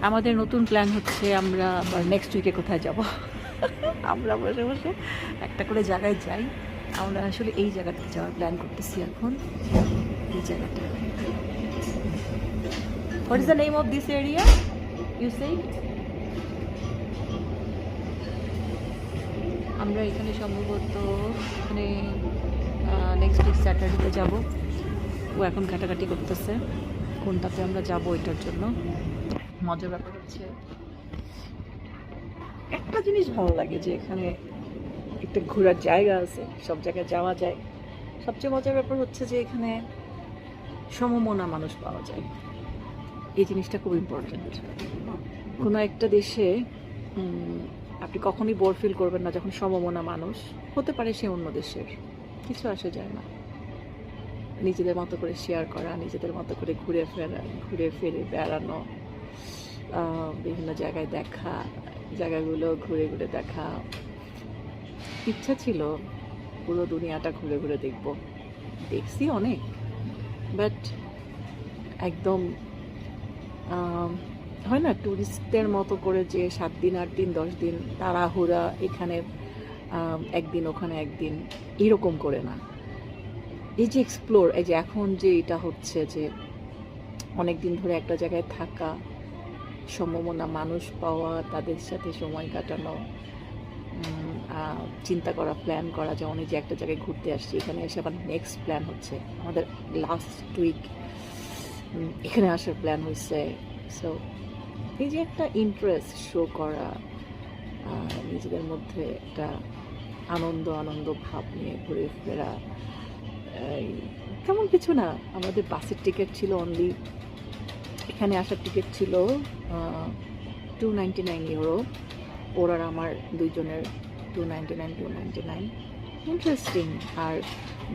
আমাদের নতুন প্ল্যান হচ্ছে আমরা আবার নেক্সট উইকে কোথায় যাব। আমরা বসে বসে একটা করে জায়গায় যাই। আমরা আসলে এই জায়গাতে যাওয়ার প্ল্যান করতেছি এখন। এই জায়গাটা, what is the name of this area you say? আমরা এখানে সম্ভবত মানে নেক্সট উইক স্যাটারডেতে যাব। ও এখন ঘাটাঘাটি করতেছে কোনটাতে আমরা যাব। এটার জন্য মজার ব্যাপার হচ্ছে একটা জিনিস ভালো লাগে যে এখানে একটা ঘোরার জায়গা আছে, সব জায়গায় যাওয়া যায়। সবচেয়ে মজার ব্যাপার হচ্ছে যে এখানে সমমনা মানুষ পাওয়া যায়। এই জিনিসটা খুব ইম্পর্ট্যান্ট। কোনো একটা দেশে আপনি কখনোই বোর ফিল করবেন না যখন সমমনা মানুষ হতে পারে সে অন্য দেশের, কিছু আসে যায় না। নিজেদের মতো করে শেয়ার করা, নিজেদের মতো করে ঘুরে ফিরে বেড়ানো, বিভিন্ন জায়গায় দেখা, জায়গাগুলো ঘুরে ঘুরে দেখা। ইচ্ছা ছিল পুরো দুনিয়াটা ঘুরে ঘুরে দেখব, দেখছি অনেক, বাট একদম হয় না ট্যুরিস্টদের মতো করে যে 7 দিন 8 দিন 10 দিন তাড়াহুড়া, এখানে একদিন ওখানে একদিন এরকম করে না। এই যে এক্সপ্লোর, এই যে এখন যে এটা হচ্ছে যে অনেক দিন ধরে একটা জায়গায় থাকা, সমমনা মানুষ পাওয়া, তাদের সাথে সময় কাটানো, চিন্তা করা, প্ল্যান করা যে অনেক যে একটা জায়গায় ঘুরতে আসছি, এখানে এসে আবার নেক্সট প্ল্যান হচ্ছে। আমাদের লাস্ট উইক এখানে আসার প্ল্যান হয়েছে। সো এই যে একটা ইন্টারেস্ট শো করা, নিজেদের মধ্যে একটা আনন্দ ভাব নিয়ে ঘুরে ফেরা, তেমন কিছু না। আমাদের বাসের টিকিট ছিল অনলি, এখানে আসার টিকিট ছিল 299 ইউরো। ওর আর আমার দুইজনের 299। ইন্টারেস্টিং। আর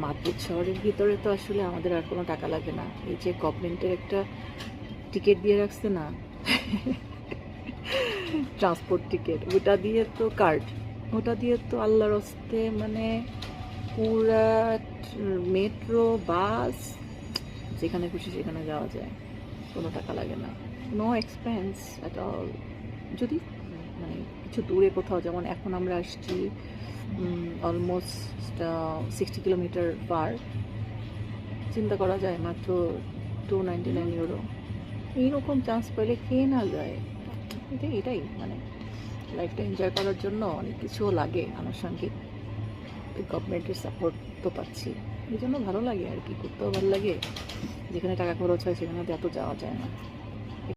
মাদ্রিদ শহরের ভিতরে তো আসলে আমাদের আর কোনো টাকা লাগে না। এই যে গভর্নমেন্টের একটা টিকিট দিয়ে রাখছে না, ট্রান্সপোর্ট টিকিট, ওটা দিয়ে তো কার্ড, ওটা দিয়ে তো আল্লাহর হস্তে মানে পুরা মেট্রো বাস যেখানে খুশি সেখানে যাওয়া যায়, কোনো টাকা লাগে না, নো এক্সপেন্স অ্যাট অল। যদি মানে কিছু দূরে কোথাও, যেমন এখন আমরা আসছি অলমোস্ট 60 কিলোমিটার পার, চিন্তা করা যায় মাত্র 299 ইউরো। এইরকম চান্স পেলে কে না যায়। এটাই মানে লাইফটা এনজয় করার জন্য অনেক কিছুও লাগে আনুষঙ্গিক। গভর্নমেন্টের সাপোর্ট তো পাচ্ছি, এই জন্য ভালো লাগে আর কি, করতেও ভালো লাগে। যেখানে টাকা খরচ হয় সেখানে তো এত যাওয়া যায় না।